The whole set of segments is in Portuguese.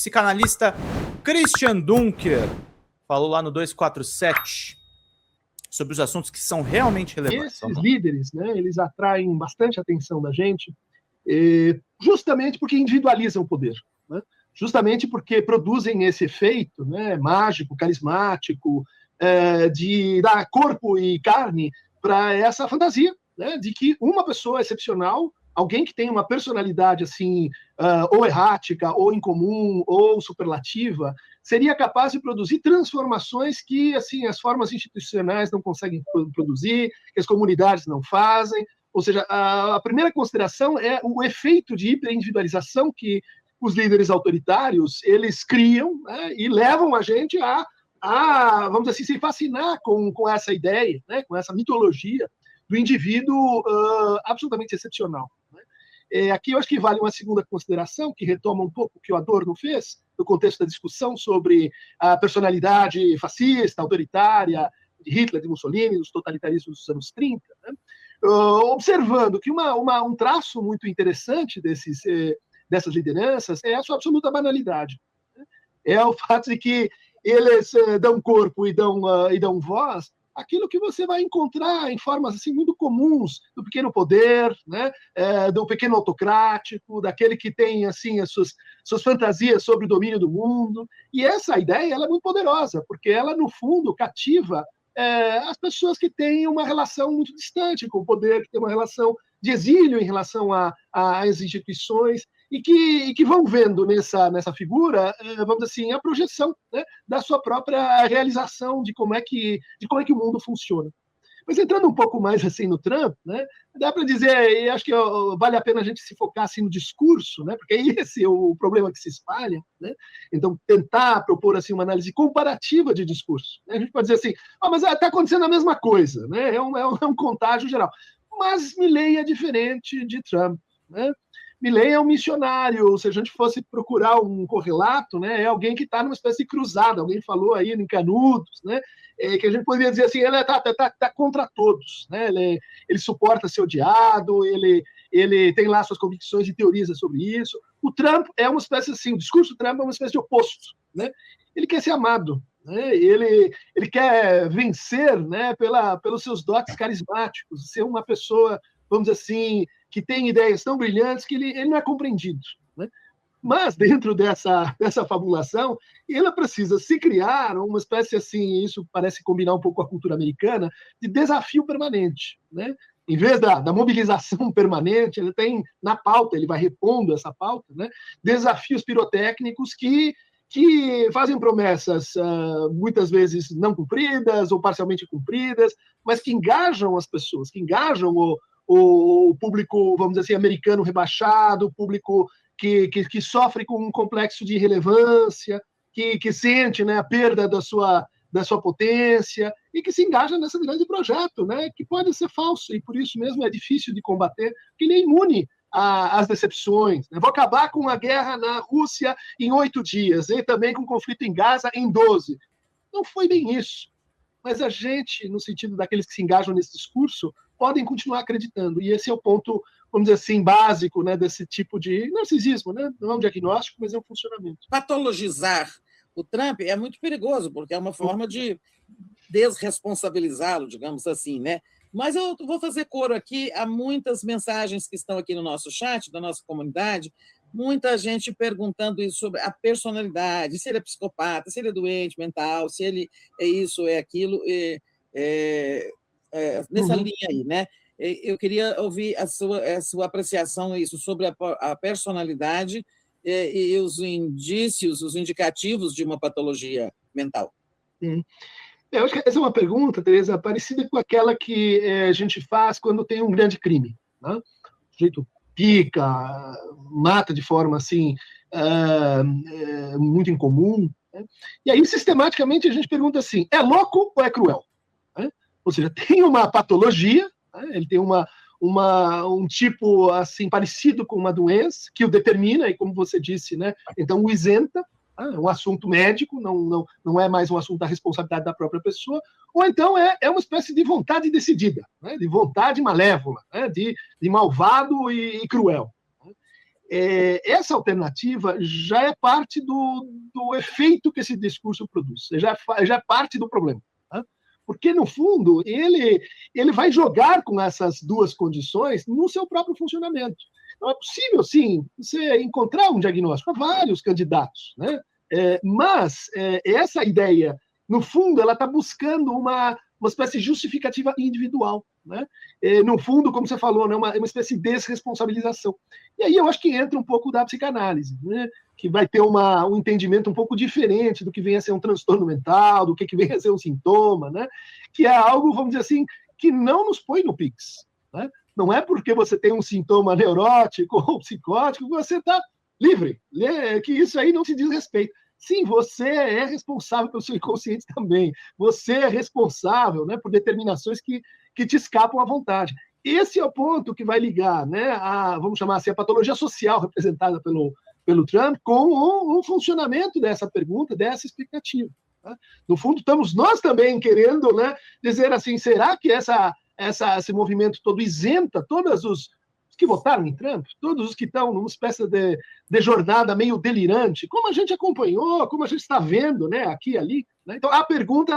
psicanalista Christian Dunker falou lá no 247 sobre os assuntos que são realmente relevantes. Esses líderes, né, eles atraem bastante atenção da gente, justamente porque individualizam o poder, né? Justamente porque produzem esse efeito, né, mágico, carismático, de dar corpo e carne para essa fantasia, né, de que uma pessoa excepcional, alguém que tem uma personalidade assim, ou errática, ou incomum, ou superlativa, seria capaz de produzir transformações que assim as formas institucionais não conseguem produzir, que as comunidades não fazem. Ou seja, a primeira consideração é o efeito de hiperindividualização que os líderes autoritários eles criam, né, e levam a gente a, vamos dizer assim, se fascinar com essa ideia, né, com essa mitologia do indivíduo absolutamente excepcional. Né? Aqui eu acho que vale uma segunda consideração, que retoma um pouco o que o Adorno fez, no contexto da discussão sobre a personalidade fascista, autoritária, de Hitler, de Mussolini, dos totalitarismos dos anos 30, né? Observando que um traço muito interessante dessas lideranças é a sua absoluta banalidade. Né? É o fato de que eles dão corpo e dão voz aquilo que você vai encontrar em formas assim, muito comuns do pequeno poder, né? Do pequeno autocrático, daquele que tem assim, as suas fantasias sobre o domínio do mundo. E essa ideia ela é muito poderosa, porque ela, no fundo, cativa as pessoas que têm uma relação muito distante com o poder, que têm uma relação de exílio em relação às instituições, e que vão vendo nessa figura, vamos dizer assim, a projeção, né, da sua própria realização de como é que o mundo funciona. Mas entrando um pouco mais assim no Trump, né, dá para dizer, e acho que vale a pena a gente se focar assim no discurso, né, porque esse é o problema que se espalha, né? Então tentar propor assim uma análise comparativa de discurso, né? A gente pode dizer assim, mas está acontecendo a mesma coisa, né? É um contágio geral. Mas Milley é diferente de Trump, né? Milley é um missionário, se a gente fosse procurar um correlato, né, é alguém que está numa espécie de cruzada, alguém falou aí em Canudos, né, que a gente poderia dizer assim, ele está contra todos, né, ele suporta ser odiado, ele tem lá suas convicções e teorias sobre isso. O Trump é uma espécie assim, o discurso do Trump é uma espécie de oposto, né, ele quer ser amado, né, ele quer vencer, né, pelos seus dotes carismáticos, ser uma pessoa, vamos dizer assim, que tem ideias tão brilhantes que ele não é compreendido. Né? Mas, dentro dessa fabulação, ele precisa se criar uma espécie assim, isso parece combinar um pouco com a cultura americana, de desafio permanente. Né? Em vez da mobilização permanente, ele tem na pauta, ele vai repondo essa pauta, né? Desafios pirotécnicos que fazem promessas muitas vezes não cumpridas ou parcialmente cumpridas, mas que engajam as pessoas, que engajam o público, vamos dizer assim, americano rebaixado, o público que sofre com um complexo de irrelevância, que sente, né, a perda da sua potência e que se engaja nessa grande projeto, né, que pode ser falso e por isso mesmo é difícil de combater, porque ele é imune às decepções. Né? Vou acabar com a guerra na Rússia em 8 dias e também com o conflito em Gaza em 12. Não foi bem isso. Mas a gente, no sentido daqueles que se engajam nesse discurso, podem continuar acreditando. E esse é o ponto, vamos dizer assim, básico, né, desse tipo de narcisismo. Né? Não é um diagnóstico, mas é um funcionamento. Patologizar o Trump é muito perigoso, porque é uma forma de desresponsabilizá-lo, digamos assim, né? Mas eu vou fazer coro aqui a muitas mensagens que estão aqui no nosso chat, da nossa comunidade, muita gente perguntando isso sobre a personalidade, se ele é psicopata, se ele é doente mental, se ele é isso, é aquilo, nessa linha aí, né? Eu queria ouvir a sua apreciação isso, sobre a personalidade e os indícios, os indicativos de uma patologia mental. Eu acho que essa é uma pergunta, Teresa, parecida com aquela que a gente faz quando tem um grande crime. Né? O sujeito pica, mata de forma assim muito incomum. Né? E aí, sistematicamente, a gente pergunta assim, é louco ou é cruel? Né? Ou seja, tem uma patologia, né? Ele tem um tipo assim parecido com uma doença que o determina, e como você disse, né? Então o isenta, é um assunto médico, não é mais um assunto da responsabilidade da própria pessoa, ou então é uma espécie de vontade decidida, né? De vontade malévola, né? de malvado e cruel. essa alternativa já é parte do efeito que esse discurso produz, já é parte do problema. Tá? Porque, no fundo, ele vai jogar com essas duas condições no seu próprio funcionamento. Então, é possível, sim, você encontrar um diagnóstico a vários candidatos, né? Mas essa ideia, no fundo, ela está buscando uma espécie de justificativa individual, né? No fundo, como você falou, né, uma espécie de desresponsabilização. E aí eu acho que entra um pouco da psicanálise, né? Que vai ter um entendimento um pouco diferente do que vem a ser um transtorno mental, do que vem a ser um sintoma, né? Que é algo, vamos dizer assim, que não nos põe no PIX. Né? Não é porque você tem um sintoma neurótico ou psicótico que você está livre, né? Que isso aí não se diz respeito. Sim, você é responsável pelo seu inconsciente também. Você é responsável, né, por determinações que te escapam à vontade. Esse é o ponto que vai ligar, né, vamos chamar assim, a patologia social representada pelo Trump com o funcionamento dessa pergunta, dessa expectativa. Tá? No fundo, estamos nós também querendo, né, dizer assim, será que esse movimento todo isenta todos os que votaram em Trump, todos os que estão numa espécie de jornada meio delirante, como a gente acompanhou, como a gente está vendo, né, aqui e ali. Né? Então, a pergunta,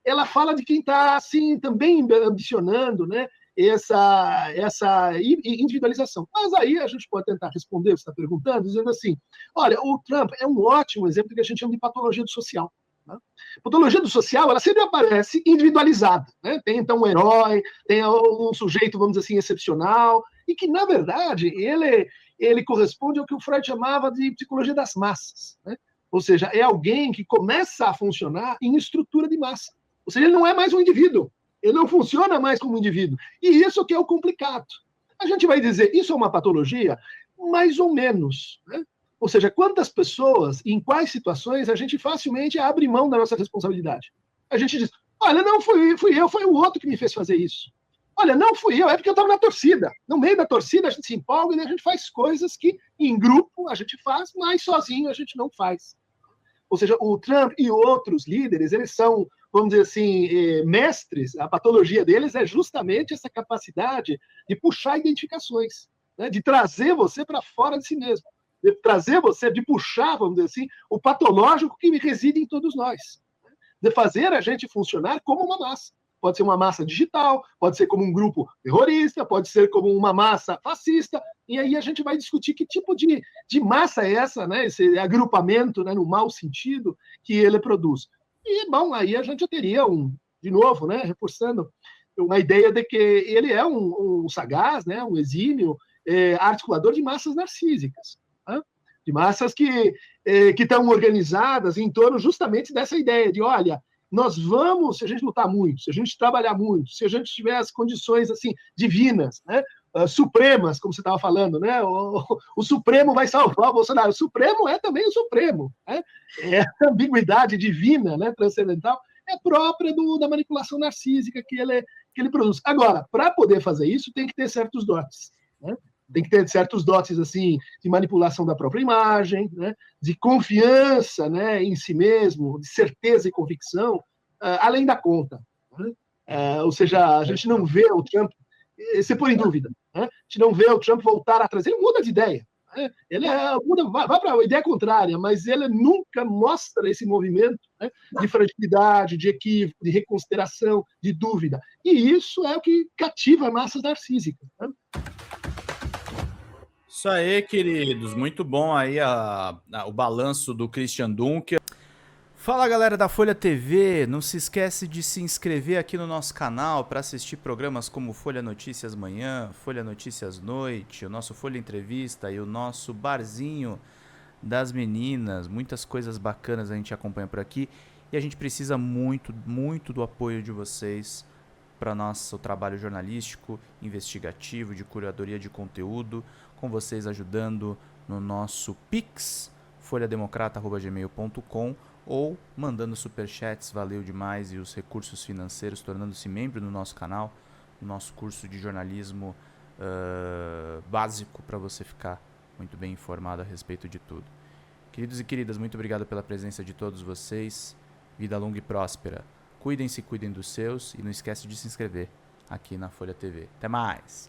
ela fala de quem está, assim, também ambicionando, né, essa individualização. Mas aí a gente pode tentar responder, você está perguntando, dizendo assim, olha, o Trump é um ótimo exemplo do que a gente chama de patologia do social. Né? Patologia do social, ela sempre aparece individualizada. Né? Tem, então, um herói, tem um sujeito, vamos dizer assim, excepcional, e que, na verdade, ele corresponde ao que o Freud chamava de psicologia das massas. Né? Ou seja, é alguém que começa a funcionar em estrutura de massa. Ou seja, ele não é mais um indivíduo. Ele não funciona mais como um indivíduo. E isso que é o complicado. A gente vai dizer, isso é uma patologia? Mais ou menos. Né? Ou seja, quantas pessoas, em quais situações, a gente facilmente abre mão da nossa responsabilidade. A gente diz, olha, não fui eu, foi o outro que me fez fazer isso. Olha, não fui eu, é porque eu estava na torcida. No meio da torcida, a gente se empolga e a gente faz coisas que, em grupo, a gente faz, mas sozinho a gente não faz. Ou seja, o Trump e outros líderes, eles são, vamos dizer assim, mestres. A patologia deles é justamente essa capacidade de puxar identificações, né? De trazer você para fora de si mesmo. De trazer você, de puxar, vamos dizer assim, o patológico que reside em todos nós. De fazer a gente funcionar como uma massa. Pode ser uma massa digital, pode ser como um grupo terrorista, pode ser como uma massa fascista, e aí a gente vai discutir que tipo de massa é essa, né? Esse agrupamento, né, no mau sentido, que ele produz. E, bom, aí a gente teria de novo, né, reforçando uma ideia de que ele é um sagaz, né, um exímio articulador de massas narcísicas, né? De massas que estão organizadas em torno justamente dessa ideia de, olha, nós vamos, se a gente lutar muito, se a gente trabalhar muito, se a gente tiver as condições assim divinas, né, supremas, como você estava falando, né, o Supremo vai salvar o Bolsonaro. O Supremo é também o Supremo. Né? A ambiguidade divina, né, transcendental, é própria da manipulação narcísica que ele produz. Agora, para poder fazer isso, tem que ter certos dotes. Né? Tem que ter certos dotes assim, de manipulação da própria imagem, né? De confiança, né, em si mesmo, de certeza e convicção, além da conta. Né? Ou seja, a gente não vê o Trump se pôr em dúvida. Né? A gente não vê o Trump voltar atrás. Ele muda de ideia. Né? Ele vai para a ideia contrária, mas ele nunca mostra esse movimento, né, de fragilidade, de equívoco, de reconsideração, de dúvida. E isso é o que cativa massas narcísicas. Né? Isso aí, queridos. Muito bom aí o balanço do Christian Dunker. Fala, galera da Folha TV. Não se esquece de se inscrever aqui no nosso canal para assistir programas como Folha Notícias Manhã, Folha Notícias Noite, o nosso Folha Entrevista e o nosso Barzinho das Meninas. Muitas coisas bacanas a gente acompanha por aqui. E a gente precisa muito, muito do apoio de vocês para nosso trabalho jornalístico, investigativo, de curadoria de conteúdo, com vocês ajudando no nosso Pix, folhademocrata@gmail.com, ou mandando superchats, valeu demais, e os recursos financeiros, tornando-se membro do nosso canal, no nosso curso de jornalismo básico, para você ficar muito bem informado a respeito de tudo. Queridos e queridas, muito obrigado pela presença de todos vocês. Vida longa e próspera. Cuidem-se, cuidem dos seus, e não esquece de se inscrever aqui na Folha TV. Até mais!